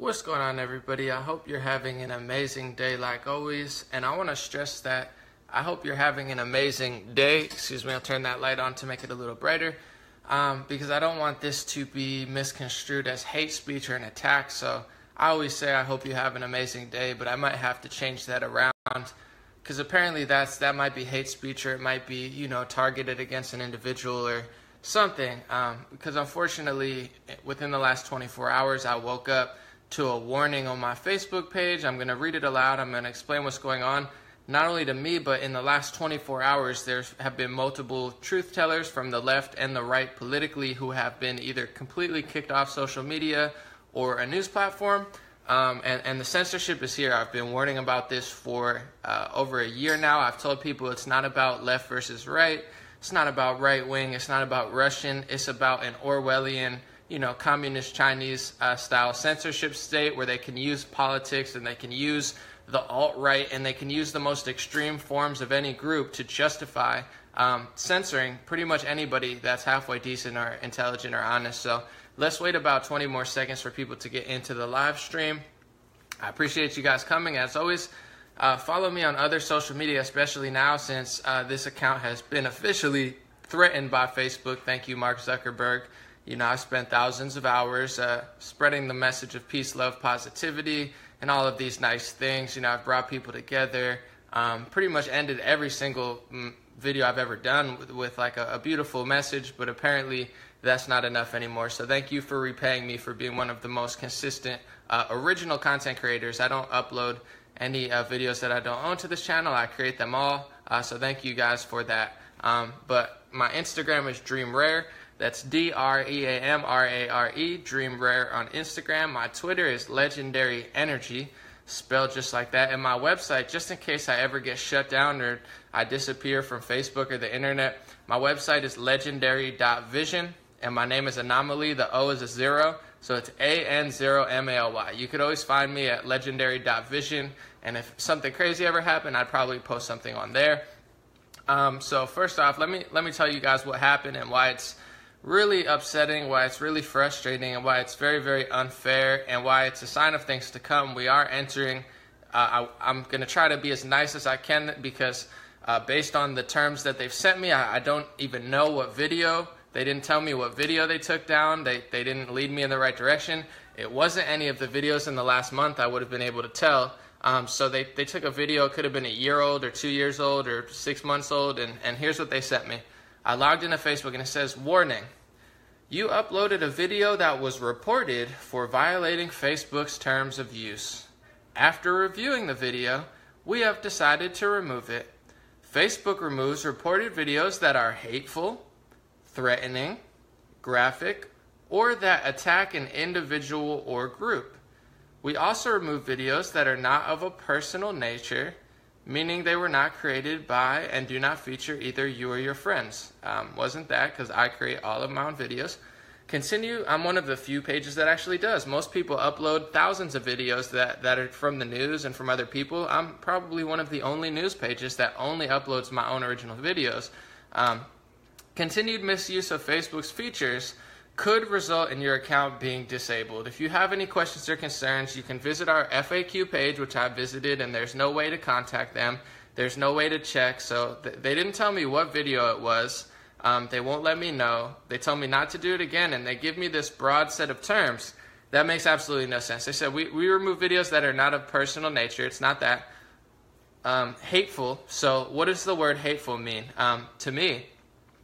What's going on, everybody? I hope you're having an amazing day like always, and I want to stress that I hope you're having an amazing day. Excuse me, I'll turn that light on to make it a little brighter, because I don't want this to be misconstrued as hate speech or an attack. So I always say I hope you have an amazing day, but I might have to change that around, because apparently that might be hate speech, or it might be, targeted against an individual or something, because unfortunately within the last 24 hours I woke up to a warning on my Facebook page. I'm going to read it aloud. I'm going to explain what's going on, not only to me, but in the last 24 hours there have been multiple truth tellers from the left and the right politically who have been either completely kicked off social media or a news platform, and the censorship is here. I've been warning about this for over a year now. I've told people it's not about left versus right. It's not about right wing. It's not about Russian. It's about an Orwellian, communist Chinese style censorship state where they can use politics and they can use the alt-right and they can use the most extreme forms of any group to justify censoring pretty much anybody that's halfway decent or intelligent or honest. So let's wait about 20 more seconds for people to get into the live stream. I appreciate you guys coming. As always, follow me on other social media, especially now since this account has been officially threatened by Facebook. Thank you, Mark Zuckerberg. I've spent thousands of hours spreading the message of peace, love, positivity, and all of these nice things. I've brought people together, pretty much ended every single video I've ever done with like a beautiful message, but apparently that's not enough anymore. So thank you for repaying me for being one of the most consistent original content creators. I don't upload any videos that I don't own to this channel. I create them all, so thank you guys for that. But my Instagram is Dream Rare. That's DREAMRARE, Dream Rare on Instagram. My Twitter is Legendary Energy, spelled just like that. And my website, just in case I ever get shut down or I disappear from Facebook or the internet, my website is legendary.vision, and my name is Anomaly. The O is a 0, so it's AN0MALY. You could always find me at legendary.vision, and if something crazy ever happened, I'd probably post something on there. So first off, let me tell you guys what happened and why it's really upsetting, why it's really frustrating, and why it's very, very unfair, and why it's a sign of things to come. We are entering, I'm going to try to be as nice as I can, because based on the terms that they've sent me, I don't even know what video. They didn't tell me what video they took down. They didn't lead me in the right direction. It wasn't any of the videos in the last month. I would have been able to tell. So they took a video. It could have been a year old or 2 years old or 6 months old, and here's what they sent me. I logged into Facebook and it says, warning, you uploaded a video that was reported for violating Facebook's terms of use. After reviewing the video, we have decided to remove it. Facebook removes reported videos that are hateful, threatening, graphic, or that attack an individual or group. We also remove videos that are not of a personal nature, meaning they were not created by and do not feature either you or your friends. Wasn't that, because I create all of my own videos. Continue, I'm one of the few pages that actually does. Most people upload thousands of videos that are from the news and from other people. I'm probably one of the only news pages that only uploads my own original videos. Continued misuse of Facebook's features could result in your account being disabled. If you have any questions or concerns, you can visit our FAQ page, which I visited, and there's no way to contact them. There's no way to check, so they didn't tell me what video it was. They won't let me know. They told me not to do it again, and they give me this broad set of terms. That makes absolutely no sense. They said, we remove videos that are not of personal nature. It's not that. Hateful. So what does the word hateful mean? To me,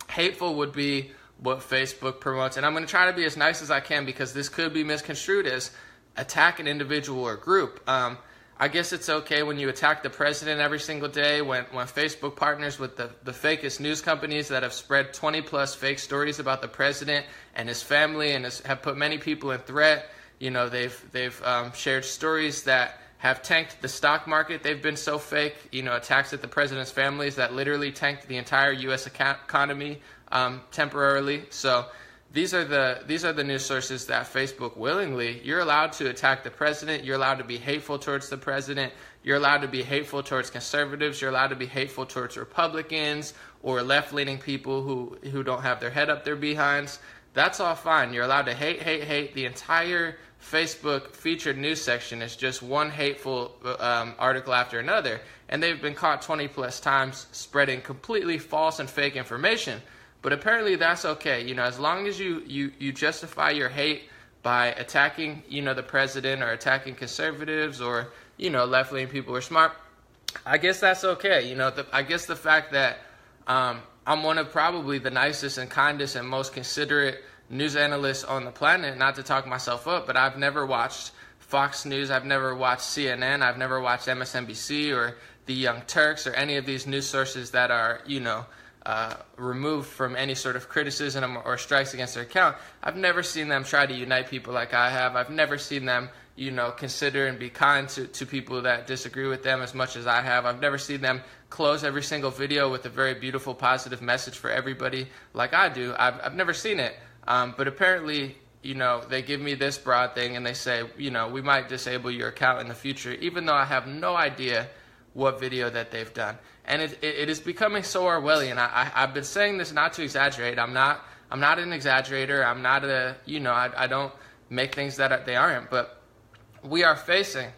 hateful would be what Facebook promotes, and I'm going to try to be as nice as I can, because this could be misconstrued as attack an individual or group. I guess it's okay when you attack the president every single day, when Facebook partners with the fakest news companies that have spread 20 plus fake stories about the president and his family and have put many people in threat. They've shared stories that have tanked the stock market. They've been so fake, attacks at the president's families that literally tanked the entire U.S. economy temporarily. So these are the news sources that Facebook willingly. You're allowed to attack the president. You're allowed to be hateful towards the president. You're allowed to be hateful towards conservatives. You're allowed to be hateful towards Republicans or left-leaning people who don't have their head up their behinds. That's all fine. You're allowed to hate the entire Facebook featured news section is just one hateful article after another, and they've been caught 20 plus times spreading completely false and fake information. But apparently that's okay, as long as you justify your hate by attacking, the president, or attacking conservatives, or, left-leaning people who are smart. I guess that's okay. I guess the fact that I'm one of probably the nicest and kindest and most considerate news analysts on the planet, not to talk myself up, but I've never watched Fox News, I've never watched CNN, I've never watched MSNBC or the Young Turks or any of these news sources that are, removed from any sort of criticism or strikes against their account. I've never seen them try to unite people like I have. I've never seen them, consider and be kind to people that disagree with them as much as I have. I've never seen them close every single video with a very beautiful, positive message for everybody like I do. I've never seen it. But apparently, they give me this broad thing and they say, we might disable your account in the future, even though I have no idea what video that they've done. And it is becoming so Orwellian. I've been saying this not to exaggerate. I'm not an exaggerator. I'm not I don't make things that they aren't. But we are facing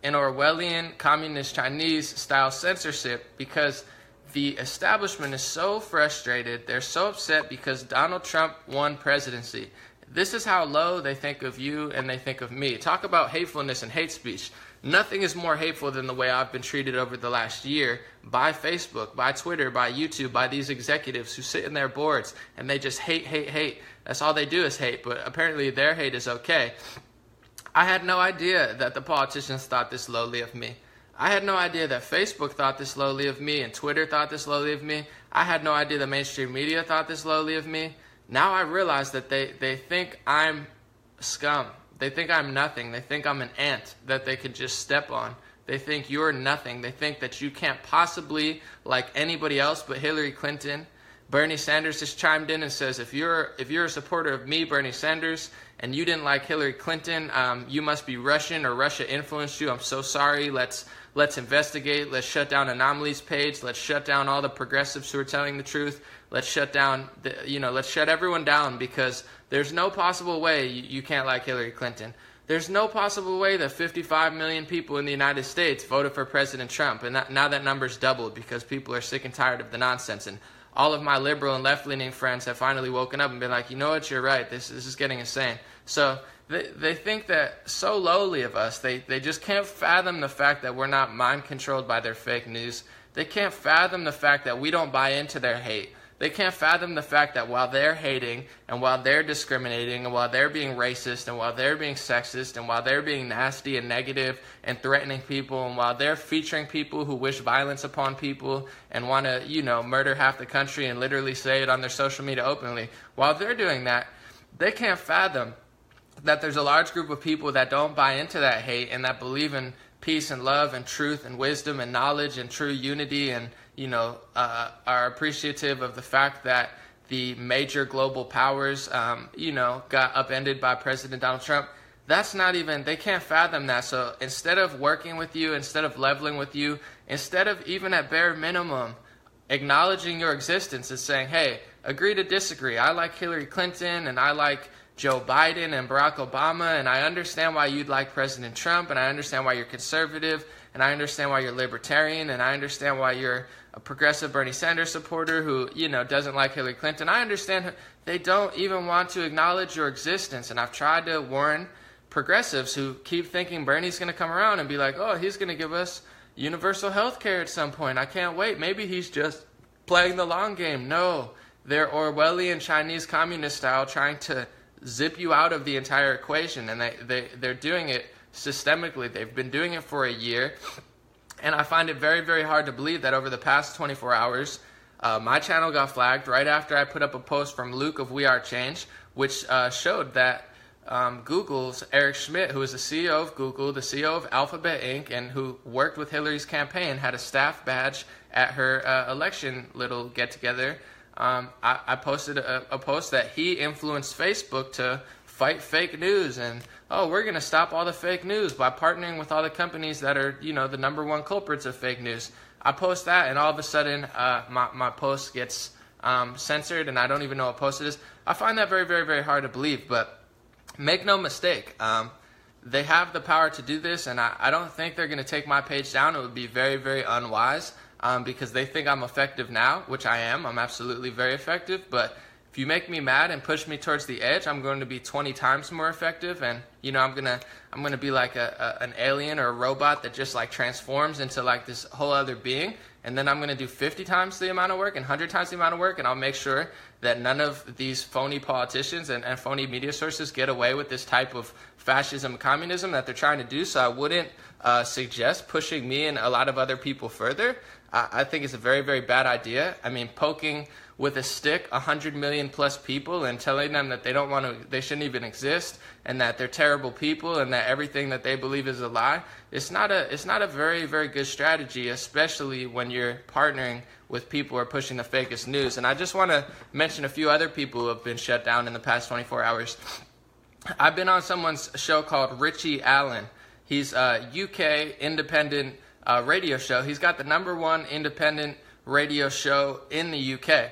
an Orwellian, communist, Chinese style censorship because the establishment is so frustrated. They're so upset because Donald Trump won presidency. This is how low they think of you and they think of me. Talk about hatefulness and hate speech. Nothing is more hateful than the way I've been treated over the last year by Facebook, by Twitter, by YouTube, by these executives who sit in their boards and they just hate, hate, hate. That's all they do is hate, but apparently their hate is okay. I had no idea that the politicians thought this lowly of me. I had no idea that Facebook thought this lowly of me and Twitter thought this lowly of me. I had no idea the mainstream media thought this lowly of me. Now I realize that they think I'm scum. They think I'm nothing. They think I'm an ant that they could just step on. They think you're nothing. They think that you can't possibly like anybody else but Hillary Clinton. Bernie Sanders just chimed in and says, if you're a supporter of me, Bernie Sanders, and you didn't like Hillary Clinton, you must be Russian or Russia influenced you. I'm so sorry. Let's investigate. Let's shut down Anomalies page. Let's shut down all the progressives who are telling the truth. Let's shut down, let's shut everyone down because there's no possible way you can't like Hillary Clinton. There's no possible way that 55 million people in the United States voted for President Trump. And now that number's doubled because people are sick and tired of the nonsense. And all of my liberal and left-leaning friends have finally woken up and been like, you know what, you're right. This is getting insane. So they think that so lowly of us. They just can't fathom the fact that we're not mind-controlled by their fake news. They can't fathom the fact that we don't buy into their hate. They can't fathom the fact that while they're hating and while they're discriminating and while they're being racist and while they're being sexist and while they're being nasty and negative and threatening people and while they're featuring people who wish violence upon people and want to, murder half the country and literally say it on their social media openly, while they're doing that, they can't fathom that there's a large group of people that don't buy into that hate and that believe in peace and love and truth and wisdom and knowledge and true unity and are appreciative of the fact that the major global powers, got upended by President Donald Trump. That's not even, they can't fathom that. So instead of working with you, instead of leveling with you, instead of even at bare minimum acknowledging your existence and saying, hey, agree to disagree. I like Hillary Clinton and I like Joe Biden and Barack Obama, and I understand why you'd like President Trump, and I understand why you're conservative, and I understand why you're libertarian, and I understand why you're a progressive Bernie Sanders supporter who, doesn't like Hillary Clinton. I understand they don't even want to acknowledge your existence, and I've tried to warn progressives who keep thinking Bernie's going to come around and be like, oh, he's going to give us universal health care at some point. I can't wait. Maybe he's just playing the long game. No, they're Orwellian Chinese communist style trying to zip you out of the entire equation, and they're doing it systemically. They've been doing it for a year, and I find it very, very hard to believe that over the past 24 hours, my channel got flagged right after I put up a post from Luke of We Are Change, which showed that Google's Eric Schmidt, who is the CEO of Google, the CEO of Alphabet Inc., and who worked with Hillary's campaign, had a staff badge at her election little get-together. I posted a post that he influenced Facebook to fight fake news, and we're going to stop all the fake news by partnering with all the companies that are, the number one culprits of fake news. I post that, and all of a sudden, my post gets censored, and I don't even know what post it is. I find that very, very, very hard to believe, but make no mistake, they have the power to do this, and I don't think they're going to take my page down. It would be very, very unwise because they think I'm effective now, which I am. I'm absolutely very effective, but if you make me mad and push me towards the edge, I'm going to be 20 times more effective, and I'm gonna be like an alien or a robot that just like transforms into like this whole other being, and then I'm gonna do 50 times the amount of work and 100 times the amount of work, and I'll make sure that none of these phony politicians and phony media sources get away with this type of fascism and communism that they're trying to do. So I wouldn't suggest pushing me and a lot of other people further. I think it's a very, very bad idea. I mean, poking with a stick 100 million plus people and telling them that they shouldn't even exist, and that they're terrible people, and that everything that they believe is a lie. It's not a very, very good strategy, especially when you're partnering with people who are pushing the fakest news. And I just want to mention a few other people who have been shut down in the past 24 hours. I've been on someone's show called Richie Allen. He's a UK independent radio show. He's got the #1 independent radio show in the UK.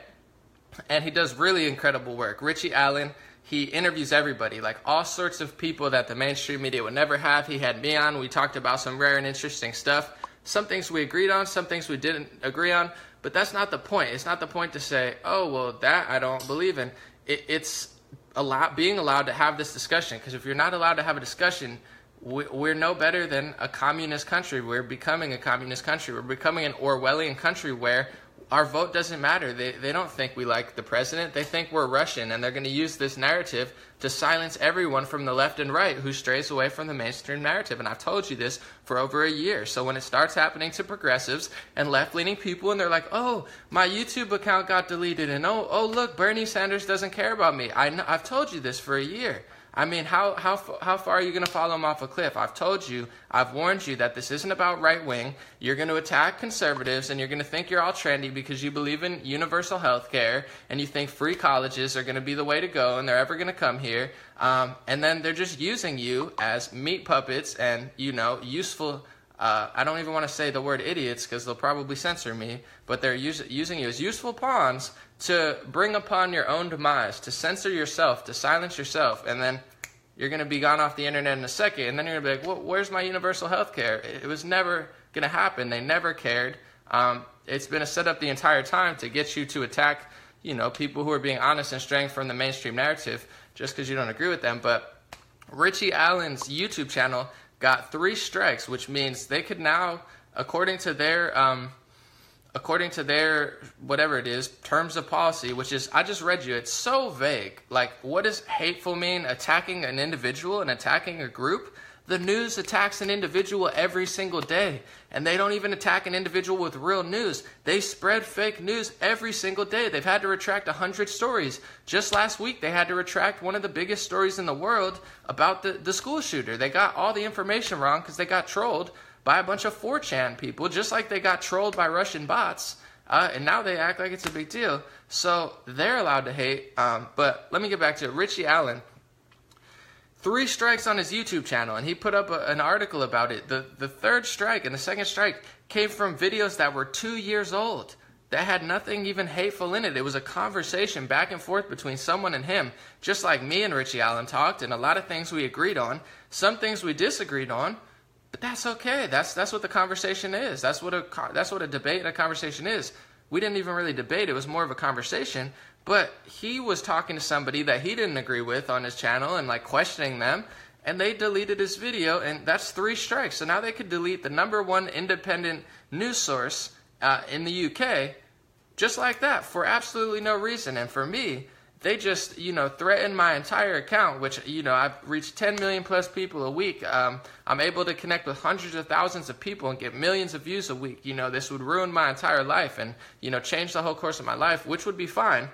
And he does really incredible work. Richie Allen, he interviews everybody, like all sorts of people that the mainstream media would never have. He had me on. We talked about some rare and interesting stuff. Some things we agreed on, some things we didn't agree on. But that's not the point. It's not the point to say, oh, well, that I don't believe in. It's being allowed to have this discussion. Because if you're not allowed to have a discussion, we're no better than a communist country. We're becoming a communist country. We're becoming an Orwellian country where our vote doesn't matter. They don't think we like the president. They think we're Russian, and they're going to use this narrative to silence everyone from the left and right who strays away from the mainstream narrative. And I've told you this for over a year. So when it starts happening to progressives and left-leaning people, and they're like, oh, my YouTube account got deleted, and oh, look, Bernie Sanders doesn't care about me. I've told you this for a year. I mean, how far are you going to follow him off a cliff? I've told you, I've warned you that this isn't about right wing. You're going to attack conservatives, and you're going to think you're all trendy because you believe in universal health care, and you think free colleges are going to be the way to go, and they're ever going to come here. And then they're just using you as meat puppets and, useful. I don't even want to say the word idiots because they'll probably censor me, but they're using you as useful pawns to bring upon your own demise, to censor yourself, to silence yourself, and then you're going to be gone off the internet in a second, and then you're going to be like, well, where's my universal health care? It was never going to happen. They never cared. It's been a setup the entire time to get you to attack, people who are being honest and straying from the mainstream narrative just because you don't agree with them. But Richie Allen's YouTube channel got 3 strikes, which means they could now, according to their whatever it is, terms of policy, which is, I just read you, it's so vague. Like, what does hateful mean? Attacking an individual and attacking a group? The news attacks an individual every single day, and they don't even attack an individual with real news. They spread fake news every single day. They've had to retract 100 stories. Just last week, they had to retract one of the biggest stories in the world about the school shooter. They got all the information wrong because they got trolled by a bunch of 4chan people, just like they got trolled by Russian bots, and now they act like it's a big deal. So they're allowed to hate, but let me get back to it. Richie Allen, 3 strikes on his YouTube channel, and he put up an article about it. The 3rd strike and the 2nd strike came from videos that were 2 years old. That had nothing even hateful in it. It was a conversation back and forth between someone and him, just like me and Richie Allen talked, and a lot of things we agreed on, some things we disagreed on. But that's okay. That's what the conversation is. That's what a debate and a conversation is. We didn't even really debate. It was more of a conversation. But he was talking to somebody that he didn't agree with on his channel and like questioning them, and they deleted his video, and that's 3 strikes. So now they could delete the #1 independent news source in the UK just like that for absolutely no reason. And for me, they just, threatened my entire account, which, I've reached 10 million plus people a week. I'm able to connect with hundreds of thousands of people and get millions of views a week. This would ruin my entire life and, change the whole course of my life, which would be fine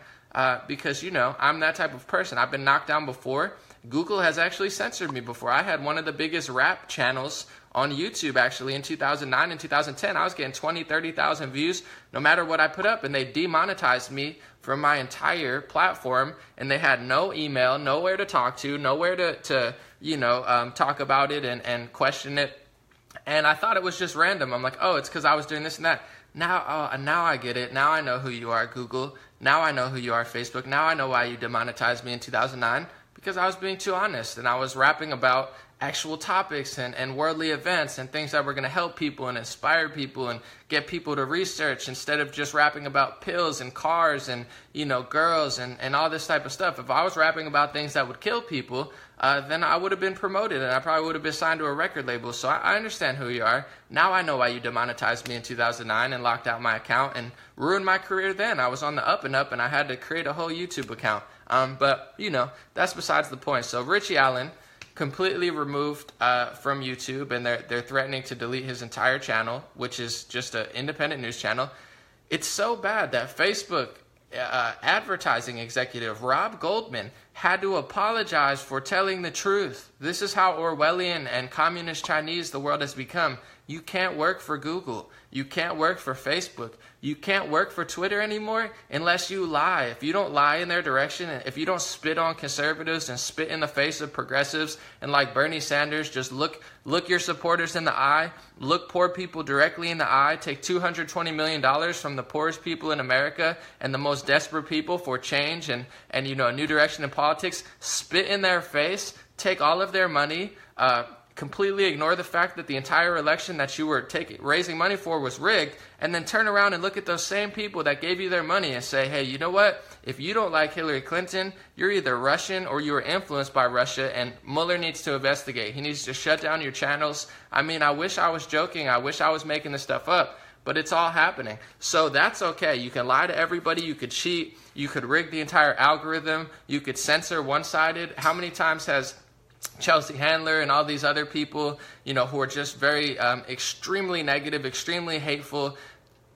because, I'm that type of person. I've been knocked down before. Google has actually censored me before. I had one of the biggest rap channels on YouTube actually in 2009 and 2010. I was getting 20, 30,000 views no matter what I put up, and they demonetized me from my entire platform, and they had no email, nowhere to talk to, nowhere to talk about it and question it. And I thought it was just random. I'm like, oh, it's because I was doing this and that. Now I get it. Now I know who you are, Google. Now I know who you are, Facebook. Now I know why you demonetized me in 2009. Because I was being too honest, and I was rapping about actual topics and worldly events and things that were going to help people and inspire people and get people to research, instead of just rapping about pills and cars and, you know, girls and all this type of stuff. If I was rapping about things that would kill people, then I would have been promoted and I probably would have been signed to a record label. So I understand who you are. Now I know why you demonetized me in 2009 and locked out my account and ruined my career then. I was on the up and up and I had to create a whole YouTube account. But, you know, that's besides the point. So Richie Allen completely removed from YouTube, and they're threatening to delete his entire channel, which is just an independent news channel. It's so bad that Facebook advertising executive Rob Goldman had to apologize for telling the truth. This is how Orwellian and communist Chinese the world has become. You can't work for Google. You can't work for Facebook. You can't work for Twitter anymore unless you lie. If you don't lie in their direction, if you don't spit on conservatives and spit in the face of progressives, and like Bernie Sanders, just look your supporters in the eye, look poor people directly in the eye, take $220 million from the poorest people in America and the most desperate people for change and you know, a new direction in politics, spit in their face, take all of their money, completely ignore the fact that the entire election that you were raising money for was rigged, and then turn around and look at those same people that gave you their money and say, hey, you know what? If you don't like Hillary Clinton, you're either Russian or you were influenced by Russia, and Mueller needs to investigate. He needs to shut down your channels. I mean, I wish I was joking. I wish I was making this stuff up, but it's all happening. So that's okay. You can lie to everybody. You could cheat. You could rig the entire algorithm. You could censor one-sided. How many times has Chelsea Handler and all these other people, you know, who are just very extremely negative, extremely hateful,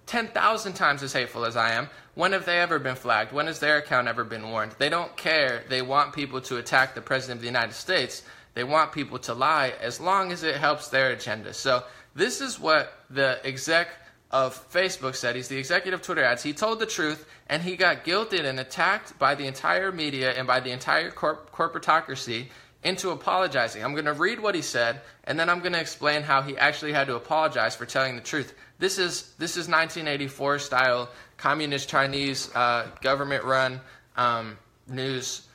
10,000 times as hateful as I am, when have they ever been flagged? When has their account ever been warned? They don't care. They want people to attack the President of the United States. They want people to lie as long as it helps their agenda. So this is what the exec of Facebook said. He's the executive of Twitter Ads. He told the truth, and he got guilted and attacked by the entire media and by the entire corporatocracy into apologizing. I'm going to read what he said, and then I'm going to explain how he actually had to apologize for telling the truth. This is 1984 style communist Chinese government-run news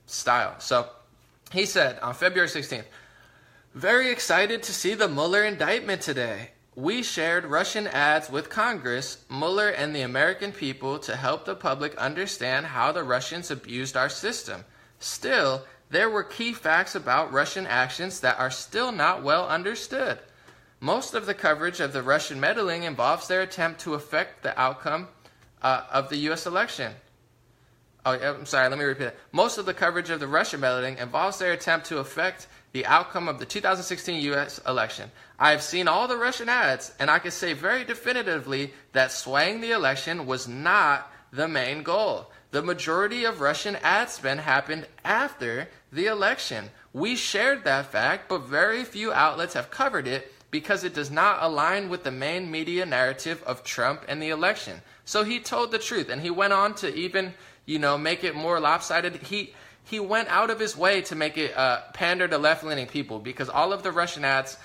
style. So he said on February 16th, very excited to see the Mueller indictment today. We shared Russian ads with Congress, Mueller, and the American people to help the public understand how the Russians abused our system. Still, there were key facts about Russian actions that are still not well understood. Most of the coverage of the Russian meddling involves their attempt to affect the outcome of the U.S. election. Oh, I'm sorry, let me repeat that. Most of the coverage of the Russian meddling involves their attempt to affect the outcome of the 2016 U.S. election. I have seen all the Russian ads, and I can say very definitively that swaying the election was not the main goal. The majority of Russian ad spend happened after the election. We shared that fact, but very few outlets have covered it because it does not align with the main media narrative of Trump and the election. So he told the truth, and he went on to even, you know, make it more lopsided. He went out of his way to make it pander to left-leaning people, because all of the Russian ads,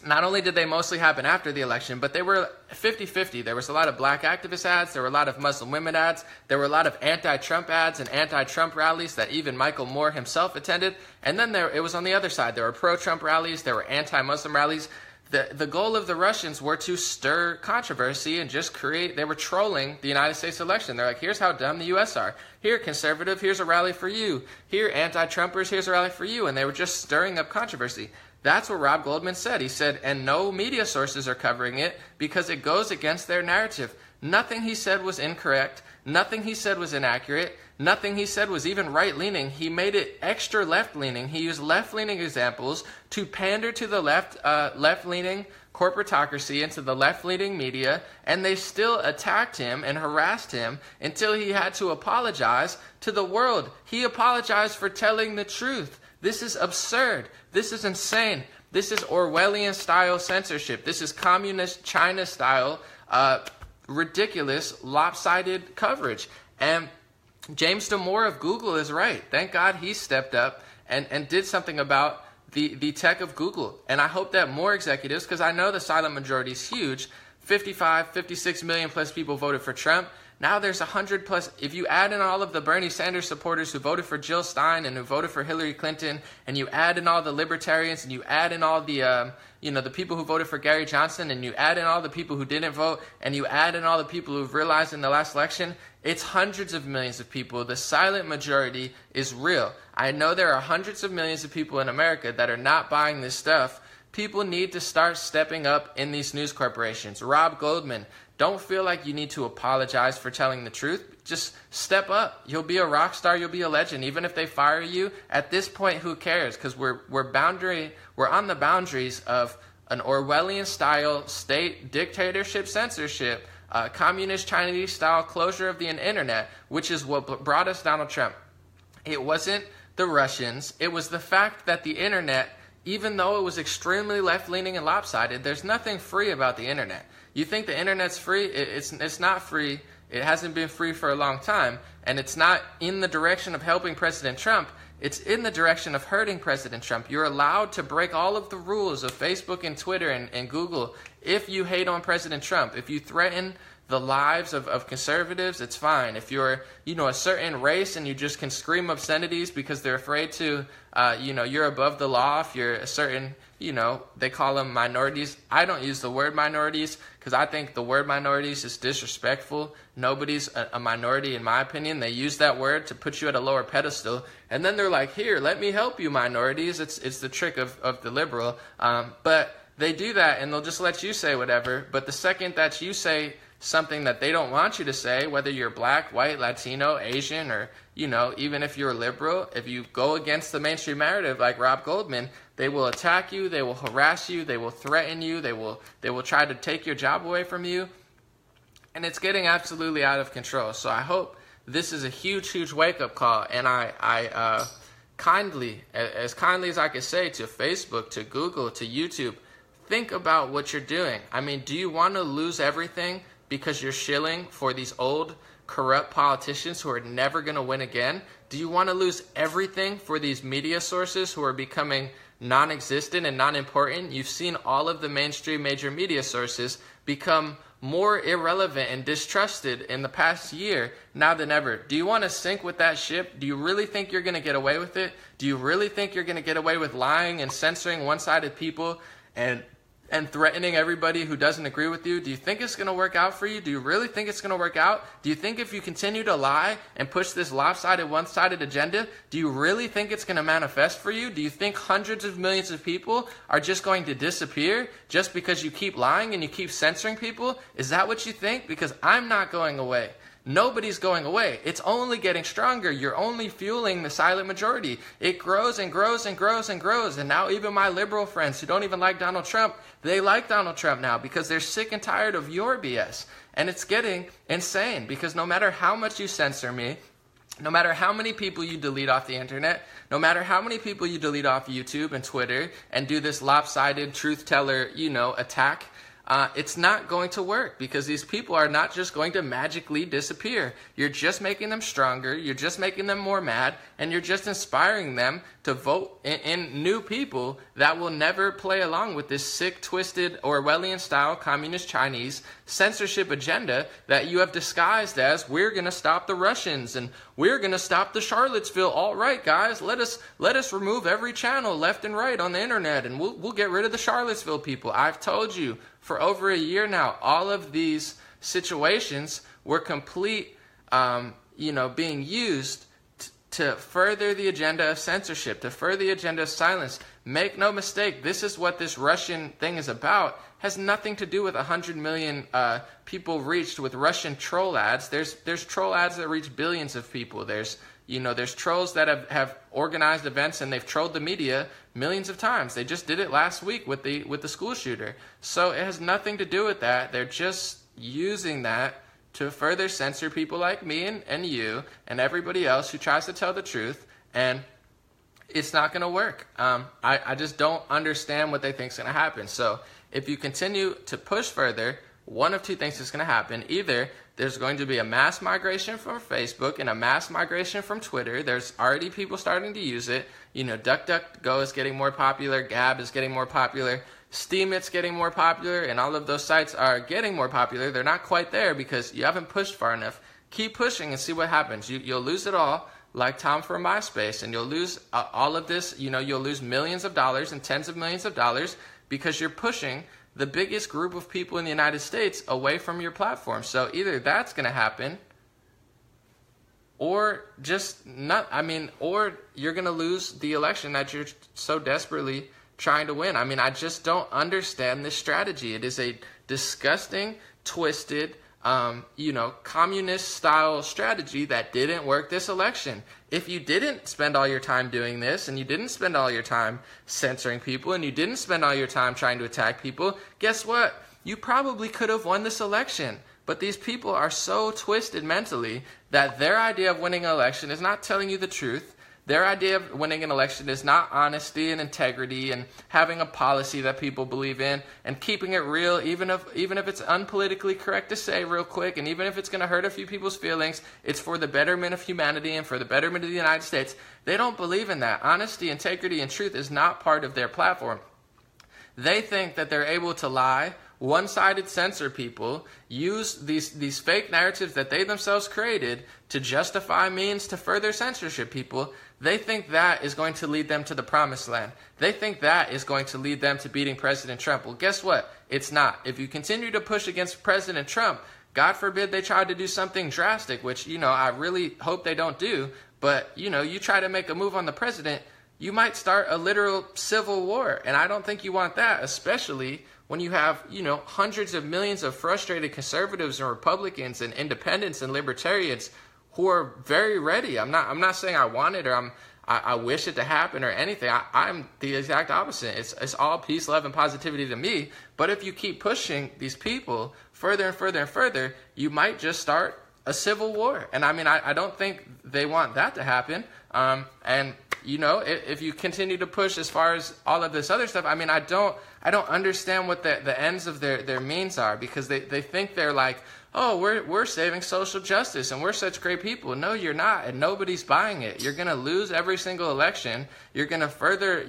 not only did they mostly happen after the election, but they were 50-50. There was a lot of black activist ads. There were a lot of Muslim women ads. There were a lot of anti-Trump ads and anti-Trump rallies that even Michael Moore himself attended. And then it was on the other side. There were pro-Trump rallies. There were anti-Muslim rallies. The goal of the Russians were to stir controversy and just they were trolling the United States election. They're like, here's how dumb the U.S. are. Here, conservative, here's a rally for you. Here, anti-Trumpers, here's a rally for you. And they were just stirring up controversy. That's what Rob Goldman said. He said, and no media sources are covering it because it goes against their narrative. Nothing he said was incorrect. Nothing he said was inaccurate. Nothing he said was even right-leaning. He made it extra left-leaning. He used left-leaning examples to pander to the left-leaning corporatocracy and to the left-leaning media, and they still attacked him and harassed him until he had to apologize to the world. He apologized for telling the truth. This is absurd. This is insane. This is Orwellian-style censorship. This is communist China-style ridiculous, lopsided coverage. And James Damore of Google is right. Thank God he stepped up and did something about the tech of Google. And I hope that more executives, because I know the silent majority is huge, 55, 56 million plus people voted for Trump. Now there's 100 plus. If you add in all of the Bernie Sanders supporters who voted for Jill Stein and who voted for Hillary Clinton, and you add in all the libertarians, and you add in all the the people who voted for Gary Johnson, and you add in all the people who didn't vote, and you add in all the people who've realized in the last election, it's hundreds of millions of people. The silent majority is real. I know there are hundreds of millions of people in America that are not buying this stuff. People need to start stepping up in these news corporations. Rob Goldman, don't feel like you need to apologize for telling the truth. Just step up. You'll be a rock star. You'll be a legend. Even if they fire you, at this point, who cares? Because we're on the boundaries of an Orwellian-style state dictatorship censorship, communist Chinese-style closure of the internet, which is what brought us Donald Trump. It wasn't the Russians. It was the fact that the internet, even though it was extremely left-leaning and lopsided, there's nothing free about the internet. You think the internet's free? It's not free. It hasn't been free for a long time. And it's not in the direction of helping President Trump. It's in the direction of hurting President Trump. You're allowed to break all of the rules of Facebook and Twitter and Google if you hate on President Trump. If you threaten the lives of conservatives, it's fine. If you're, a certain race and you just can scream obscenities because they're afraid to, you're above the law. If you're a certain, they call them minorities. I don't use the word minorities because I think the word minorities is disrespectful. Nobody's a minority in my opinion. They use that word to put you at a lower pedestal. And then they're like, here, let me help you minorities. It's the trick of the liberal. But they do that and they'll just let you say whatever. But the second that you say something that they don't want you to say, whether you're black, white, Latino, Asian, or, even if you're liberal, if you go against the mainstream narrative like Rob Goldman, they will attack you, they will harass you, they will threaten you, they will try to take your job away from you. And it's getting absolutely out of control. So I hope this is a huge, huge wake-up call. And I kindly as I could say to Facebook, to Google, to YouTube, think about what you're doing. I mean, do you want to lose everything because you're shilling for these old, corrupt politicians who are never going to win again? Do you want to lose everything for these media sources who are becoming non-existent and non-important? You've seen all of the mainstream major media sources become more irrelevant and distrusted in the past year now than ever. Do you want to sink with that ship? Do you really think you're going to get away with it? Do you really think you're going to get away with lying and censoring one-sided people and threatening everybody who doesn't agree with you? Do you think it's going to work out for you? Do you really think it's going to work out? Do you think if you continue to lie and push this lopsided, one-sided agenda, do you really think it's going to manifest for you? Do you think hundreds of millions of people are just going to disappear just because you keep lying and you keep censoring people? Is that what you think? Because I'm not going away. Nobody's going away. It's only getting stronger. You're only fueling the silent majority. It grows and grows and grows and grows. And now even my liberal friends who don't even like Donald Trump, they like Donald Trump now because they're sick and tired of your BS. And it's getting insane because no matter how much you censor me, no matter how many people you delete off the internet, no matter how many people you delete off YouTube and Twitter and do this lopsided truth teller, attack, it's not going to work because these people are not just going to magically disappear. You're just making them stronger. You're just making them more mad. And you're just inspiring them to vote in new people that will never play along with this sick, twisted, Orwellian-style communist Chinese censorship agenda that you have disguised as we're going to stop the Russians and we're going to stop the Charlottesville. All right, guys, let us remove every channel left and right on the internet and we'll get rid of the Charlottesville people. I've told you for over a year now, all of these situations were complete, being used to further the agenda of censorship, to further the agenda of silence. Make no mistake, this is what this Russian thing is about. Has nothing to do with 100 million people reached with Russian troll ads. There's troll ads that reach billions of people. There's trolls that have organized events and they've trolled the media millions of times. They just did it last week with the school shooter. So it has nothing to do with that. They're just using that to further censor people like me and you and everybody else who tries to tell the truth. And it's not going to work. I just don't understand what they think is going to happen. So if you continue to push further, one of two things is going to happen. Either there's going to be a mass migration from Facebook and a mass migration from Twitter. There's already people starting to use it. DuckDuckGo is getting more popular. Gab is getting more popular. Steemit's getting more popular, and all of those sites are getting more popular. They're not quite there because you haven't pushed far enough. Keep pushing and see what happens. You'll lose it all, like Tom from MySpace, and you'll lose all of this. You'll lose millions of dollars and tens of millions of dollars because you're pushing the biggest group of people in the United States away from your platform. So either that's going to happen, or just not. Or you're going to lose the election that you're so desperately trying to win. I just don't understand this strategy. It is a disgusting, twisted, communist-style strategy that didn't work this election. If you didn't spend all your time doing this, and you didn't spend all your time censoring people, and you didn't spend all your time trying to attack people, guess what? You probably could have won this election. But these people are so twisted mentally that their idea of winning an election is not telling you the truth. Their idea of winning an election is not honesty and integrity and having a policy that people believe in and keeping it real, even if it's unpolitically correct to say real quick, and even if it's going to hurt a few people's feelings, it's for the betterment of humanity and for the betterment of the United States. They don't believe in that. Honesty, integrity, and truth is not part of their platform. They think that they're able to lie, one-sided censor people, use these fake narratives that they themselves created to justify means to further censorship people. They think that is going to lead them to the promised land. They think that is going to lead them to beating President Trump. Well, guess what? It's not. If you continue to push against President Trump, God forbid they try to do something drastic, which, I really hope they don't do. But, you try to make a move on the president, you might start a literal civil war. And I don't think you want that, especially when you have, hundreds of millions of frustrated conservatives and Republicans and independents and libertarians who are very ready. I'm not saying I want it or I wish it to happen or anything. I'm the exact opposite. It's all peace, love, and positivity to me. But if you keep pushing these people further and further and further, you might just start a civil war. And I don't think they want that to happen. If you continue to push as far as all of this other stuff, I don't understand what the ends of their means are, because they think they're like, oh, we're saving social justice and we're such great people. No, you're not, and nobody's buying it. You're going to lose every single election. You're going to further,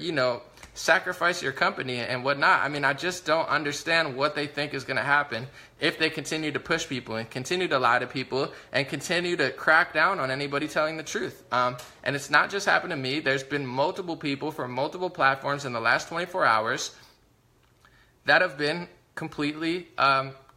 sacrifice your company and whatnot. I just don't understand what they think is going to happen if they continue to push people and continue to lie to people and continue to crack down on anybody telling the truth. And it's not just happened to me. There's been multiple people from multiple platforms in the last 24 hours that have been completely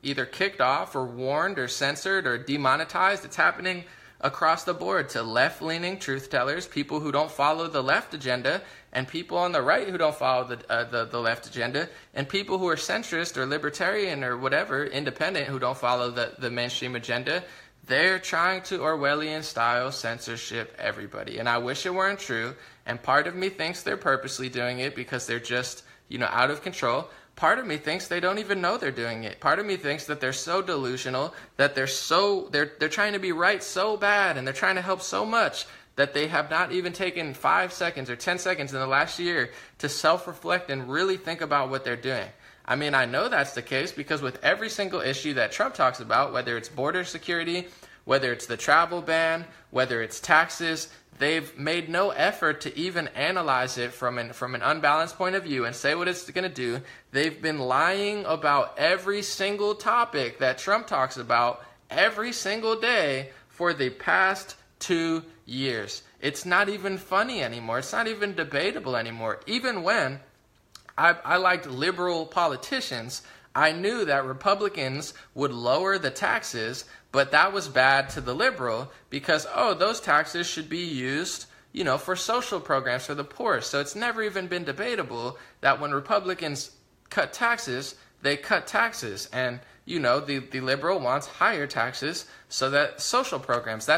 either kicked off or warned or censored or demonetized. It's happening across the board to left-leaning truth tellers, people who don't follow the left agenda, and people on the right who don't follow the left agenda, and people who are centrist or libertarian or whatever, independent, who don't follow the mainstream agenda. They're trying to Orwellian-style censorship everybody. And I wish it weren't true. And part of me thinks they're purposely doing it because they're just, out of control. Part of me thinks they don't even know they're doing it. Part of me thinks that they're so delusional, that they're trying to be right so bad, and they're trying to help so much that they have not even taken 5 seconds or 10 seconds in the last year to self-reflect and really think about what they're doing. I know that's the case because with every single issue that Trump talks about, whether it's border security, whether it's the travel ban, whether it's taxes, they've made no effort to even analyze it from an unbalanced point of view and say what it's going to do. They've been lying about every single topic that Trump talks about every single day for the past 2 years. It's not even funny anymore. It's not even debatable anymore. Even when I liked liberal politicians, I knew that Republicans would lower the taxes, but that was bad to the liberal because, those taxes should be used, for social programs for the poor. So it's never even been debatable that when Republicans cut taxes, they cut taxes. And, the liberal wants higher taxes so that social programs,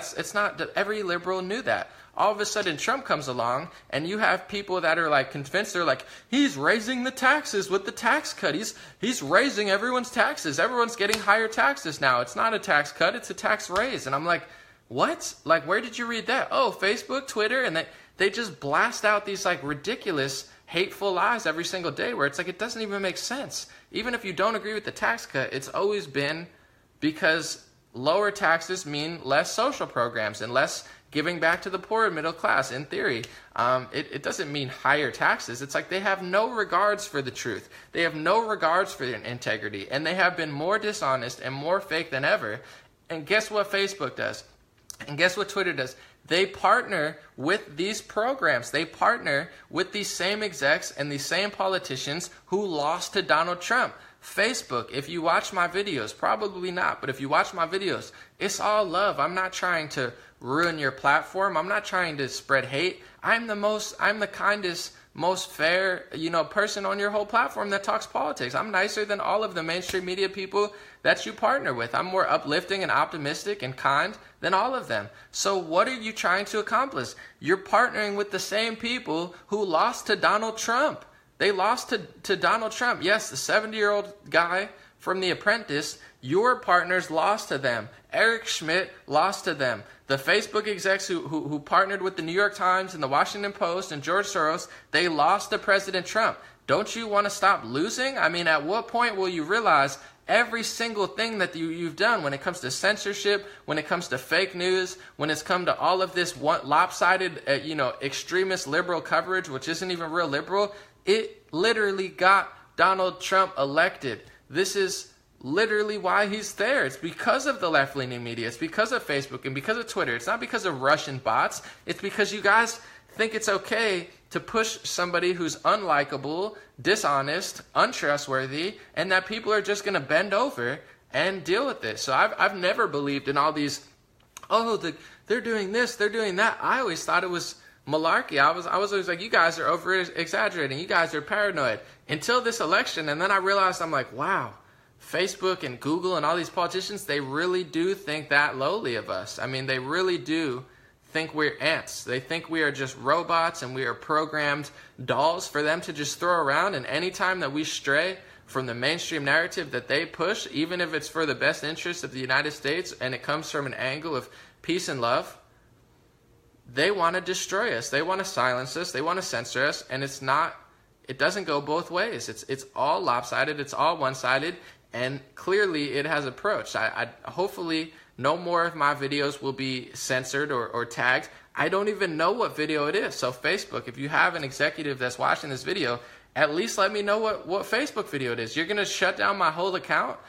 every liberal knew that. All of a sudden Trump comes along and you have people that are convinced, they're like, he's raising the taxes with the tax cut. He's raising everyone's taxes. Everyone's getting higher taxes now. It's not a tax cut, it's a tax raise. And I'm like, what? Where did you read that? Oh, Facebook, Twitter, and they just blast out these ridiculous, hateful lies every single day where it's it doesn't even make sense. Even if you don't agree with the tax cut, it's always been because lower taxes mean less social programs and less giving back to the poor and middle class, in theory. It doesn't mean higher taxes. It's like they have no regards for the truth. They have no regards for integrity. And they have been more dishonest and more fake than ever. And guess what Facebook does? And guess what Twitter does? They partner with these programs. They partner with these same execs and these same politicians who lost to Donald Trump. Facebook, if you watch my videos, probably not, but if you watch my videos, it's all love. I'm not trying to ruin your platform. I'm not trying to spread hate. I'm the kindest, most fair, person on your whole platform that talks politics. I'm nicer than all of the mainstream media people that you partner with. I'm more uplifting and optimistic and kind than all of them. So what are you trying to accomplish? You're partnering with the same people who lost to Donald Trump. They lost to Donald Trump. Yes, the 70-year-old guy from The Apprentice, your partners lost to them. Eric Schmidt lost to them. The Facebook execs who partnered with the New York Times and the Washington Post and George Soros, they lost to President Trump. Don't you want to stop losing? I mean, at what point will you realize every single thing that you've done when it comes to censorship, when it comes to fake news, when it's come to all of this lopsided, extremist liberal coverage, which isn't even real liberal, it literally got Donald Trump elected. This is literally why he's there. It's because of the left-leaning media. It's because of Facebook and because of Twitter. It's not because of Russian bots. It's because you guys think it's okay to push somebody who's unlikable, dishonest, untrustworthy, and that people are just going to bend over and deal with it. So I've never believed in all these, they're doing this, they're doing that. I always thought it was malarkey. I was always like, you guys are over-exaggerating. You guys are paranoid. Until this election, and then I realized, I'm like, wow, Facebook and Google and all these politicians, they really do think that lowly of us. I mean, they really do think we're ants. They think we are just robots and we are programmed dolls for them to just throw around. And anytime that we stray from the mainstream narrative that they push, even if it's for the best interest of the United States and it comes from an angle of peace and love, they want to destroy us. They want to silence us. They want to censor us. And it doesn't go both ways. It's all lopsided. It's all one-sided. And clearly it has approached. I hopefully no more of my videos will be censored or tagged. I don't even know what video it is. So Facebook, if you have an executive that's watching this video, at least let me know what Facebook video it is. You're going to shut down my whole account,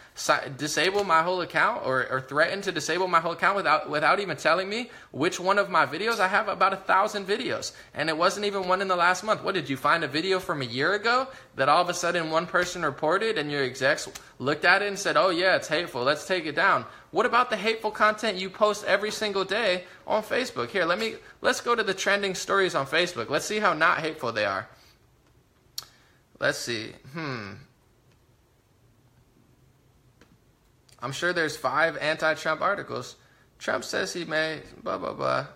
disable my whole account, or threaten to disable my whole account without even telling me which one of my videos. I have about 1,000 videos, and it wasn't even one in the last month. What, did you find a video from a year ago that all of a sudden one person reported and your execs looked at it and said, oh yeah, it's hateful, let's take it down? What about the hateful content you post every single day on Facebook? Here, let's go to the trending stories on Facebook. Let's see how not hateful they are. Let's see. I'm sure there's 5 anti-Trump articles. Trump says he may, blah, blah, blah.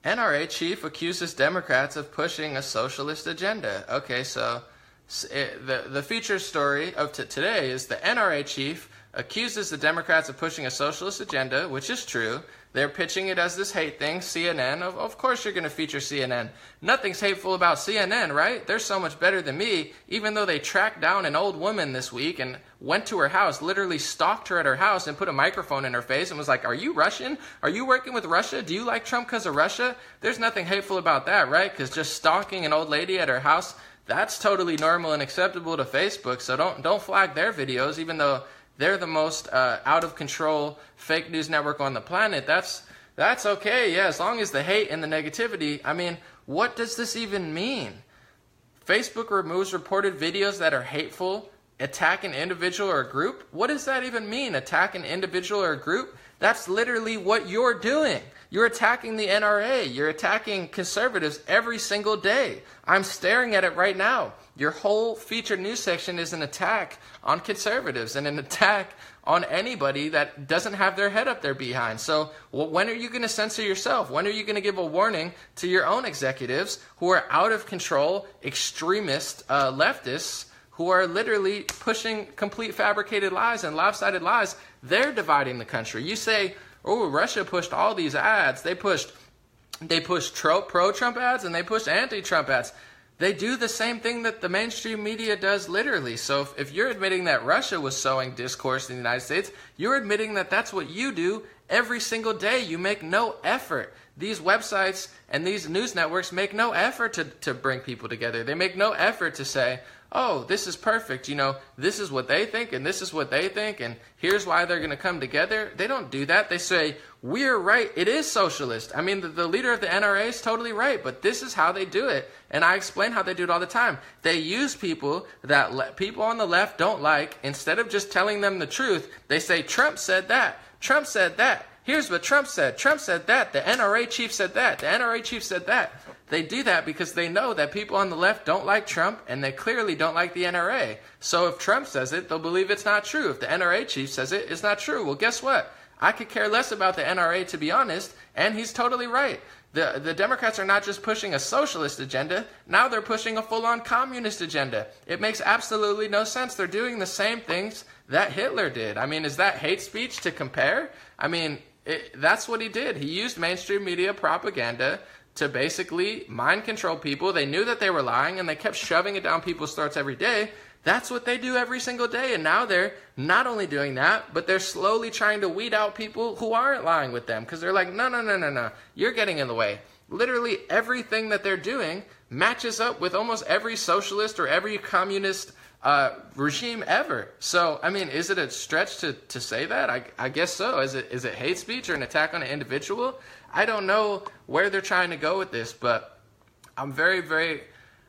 NRA chief accuses Democrats of pushing a socialist agenda. Okay, so the feature story of today is the NRA chief accuses the Democrats of pushing a socialist agenda, which is true. They're pitching it as this hate thing. CNN, of course you're going to feature CNN. Nothing's hateful about CNN, right? They're so much better than me, even though they tracked down an old woman this week and went to her house, literally stalked her at her house and put a microphone in her face and was like, are you Russian? Are you working with Russia? Do you like Trump because of Russia? There's nothing hateful about that, right? Because just stalking an old lady at her house, that's totally normal and acceptable to Facebook. So don't flag their videos, even though they're the most out of control fake news network on the planet. That's okay, yeah, as long as the hate and the negativity. I mean, what does this even mean? Facebook removes reported videos that are hateful, attack an individual or a group? What does that even mean, attack an individual or a group? That's literally what you're doing. You're attacking the NRA. You're attacking conservatives every single day. I'm staring at it right now. Your whole featured news section is an attack on conservatives and an attack on anybody that doesn't have their head up their behind. So when are you going to censor yourself? When are you going to give a warning to your own executives who are out of control, extremist leftists who are literally pushing complete fabricated lies and lopsided lies? They're dividing the country. You say, oh, Russia pushed all these ads. They pushed pro-Trump ads and they pushed anti-Trump ads. They do the same thing that the mainstream media does literally. So if you're admitting that Russia was sowing discourse in the United States, you're admitting that that's what you do every single day. You make no effort. These websites and these news networks make no effort to bring people together. They make no effort to say, oh, this is perfect. You know, this is what they think and this is what they think and here's why they're going to come together. They don't do that. They say, we're right. It is socialist. I mean, the leader of the NRA is totally right, but this is how they do it. And I explain how they do it all the time. They use people that people on the left don't like. Instead of just telling them the truth, they say, Trump said that. Trump said that. Here's what Trump said. Trump said that. The NRA chief said that. The NRA chief said that. They do that because they know that people on the left don't like Trump and they clearly don't like the NRA. So if Trump says it, they'll believe it's not true. If the NRA chief says it, it's not true. Well, guess what? I could care less about the NRA, to be honest, and he's totally right. The Democrats are not just pushing a socialist agenda, now they're pushing a full-on communist agenda. It makes absolutely no sense. They're doing the same things that Hitler did. I mean, is that hate speech to compare? I mean, that's what he did. He used mainstream media propaganda to basically mind control people. They knew that they were lying, and they kept shoving it down people's throats every day. That's what they do every single day, and now they're not only doing that, but they're slowly trying to weed out people who aren't lying with them, because they're like, no, you're getting in the way. Literally everything that they're doing matches up with almost every socialist or every communist regime ever. So, I mean, is it a stretch to say that? I guess so. Is it hate speech or an attack on an individual? I don't know where they're trying to go with this, but I'm very, very,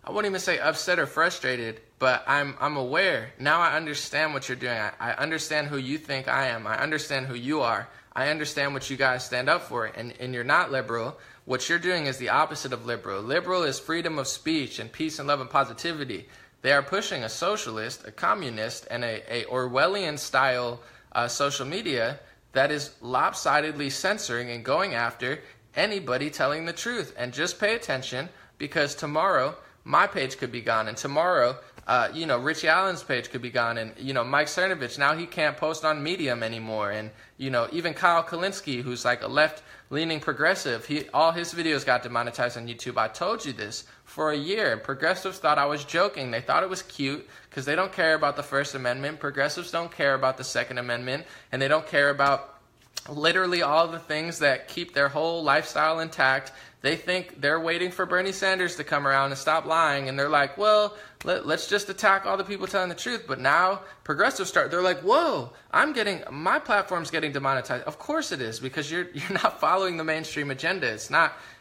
I won't even say upset or frustrated, but I'm aware. Now I understand what you're doing. I understand who you think I am. I understand who you are. I understand what you guys stand up for, and you're not liberal. What you're doing is the opposite of liberal. Liberal is freedom of speech and peace and love and positivity. They are pushing a socialist, a communist, and a Orwellian-style social media that is lopsidedly censoring and going after anybody telling the truth. And just pay attention, because tomorrow my page could be gone, and tomorrow, Richie Allen's page could be gone, and, Mike Cernovich, now he can't post on Medium anymore, and, even Kyle Kalinske, who's like a left-leaning progressive, all his videos got demonetized on YouTube. I told you this for a year. Progressives thought I was joking. They thought it was cute because they don't care about the First Amendment. Progressives don't care about the Second Amendment, and they don't care about literally all the things that keep their whole lifestyle intact. They think they're waiting for Bernie Sanders to come around and stop lying, and they're like, well, let's just attack all the people telling the truth. But now progressives they're like, whoa, my platform's getting demonetized. Of course it is, because you're not following the mainstream agenda.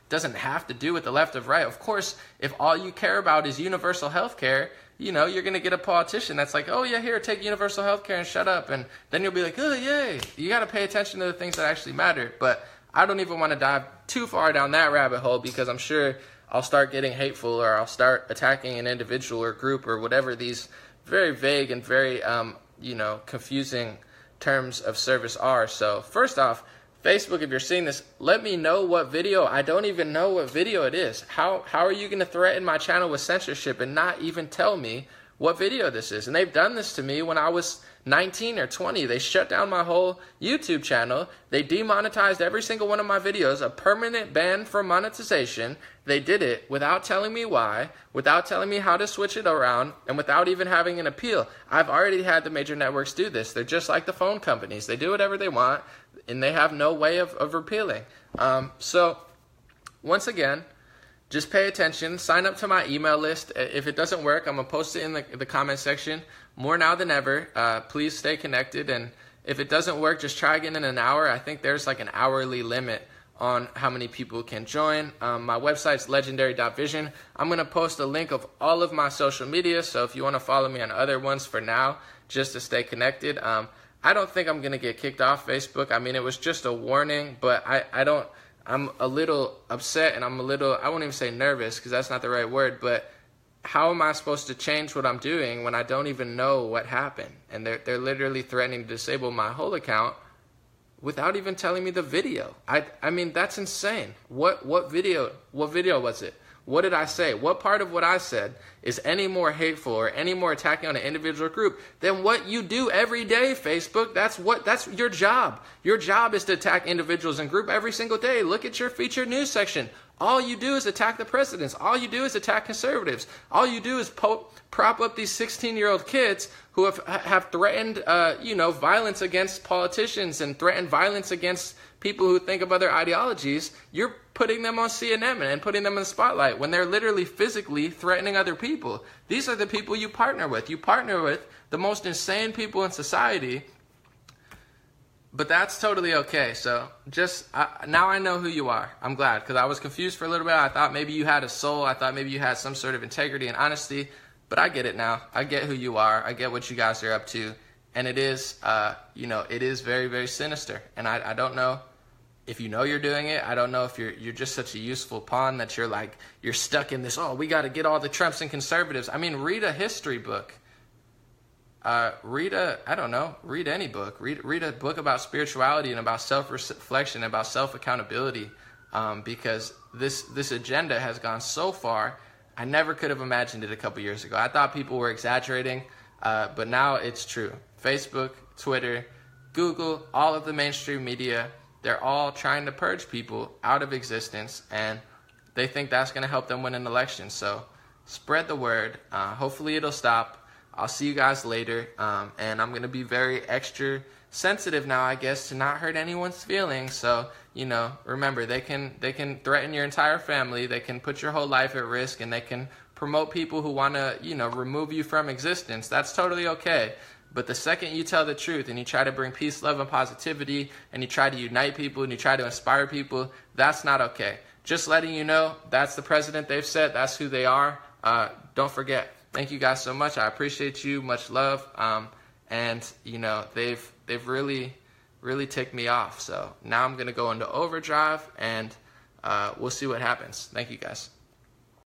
Doesn't have to do with the left or right. Of course, if all you care about is universal health care, you're going to get a politician that's like, oh yeah, here, take universal health care and shut up. And then you'll be like, oh yay. You got to pay attention to the things that actually matter. But I don't even want to dive too far down that rabbit hole, because I'm sure I'll start getting hateful, or I'll start attacking an individual or group or whatever these very vague and very, confusing terms of service are. So first off, Facebook, if you're seeing this, let me know what video. I don't even know what video it is. How are you going to threaten my channel with censorship and not even tell me what video this is? And they've done this to me when I was 19 or 20. They shut down my whole YouTube channel. They demonetized every single one of my videos, a permanent ban from monetization. They did it without telling me why, without telling me how to switch it around, and without even having an appeal. I've already had the major networks do this. They're just like the phone companies. They do whatever they want, and they have no way of repealing. So, once again, just pay attention. Sign up to my email list. If it doesn't work, I'm going to post it in the comment section. More now than ever. Please stay connected. And if it doesn't work, just try again in an hour. I think there's like an hourly limit on how many people can join. My website's legendary.vision. I'm going to post a link of all of my social media. So if you want to follow me on other ones for now, just to stay connected. I don't think I'm going to get kicked off Facebook. I mean, it was just a warning, but I'm a little upset, and I won't even say nervous, because that's not the right word, but how am I supposed to change what I'm doing when I don't even know what happened? And they're literally threatening to disable my whole account without even telling me the video. I mean, that's insane. What video was it? What did I say? What part of what I said is any more hateful or any more attacking on an individual group than what you do every day, Facebook? That's your job. Your job is to attack individuals and group every single day. Look at your featured news section. All you do is attack the presidents. All you do is attack conservatives. All you do is prop up these 16-year-old kids who have threatened, violence against politicians and threatened violence against people who think of other ideologies, you're putting them on CNN and putting them in the spotlight when they're literally physically threatening other people. These are the people you partner with. You partner with the most insane people in society, but that's totally okay. So now I know who you are. I'm glad, because I was confused for a little bit. I thought maybe you had a soul. I thought maybe you had some sort of integrity and honesty, but I get it now. I get who you are. I get what you guys are up to. And it is, it is very, very sinister. And I don't know if you know you're doing it. I don't know if you're just such a useful pawn that you're stuck in this, we got to get all the Trumps and conservatives. I mean, read a history book. Read any book. Read a book about spirituality and about self-reflection, about self-accountability, because this agenda has gone so far. I never could have imagined it a couple years ago. I thought people were exaggerating, but now it's true. Facebook, Twitter, Google, all of the mainstream media, they're all trying to purge people out of existence, and they think that's going to help them win an election. So spread the word. Hopefully it'll stop. I'll see you guys later, and I'm going to be very extra sensitive now, I guess, to not hurt anyone's feelings. So, remember, they can threaten your entire family, they can put your whole life at risk, and they can promote people who want to, remove you from existence. That's totally okay. But the second you tell the truth and you try to bring peace, love, and positivity, and you try to unite people and you try to inspire people, that's not okay. Just letting you know, that's the president they've set. That's who they are. Don't forget. Thank you guys so much. I appreciate you. Much love. And they've really, really ticked me off. So now I'm going to go into overdrive, and we'll see what happens. Thank you guys.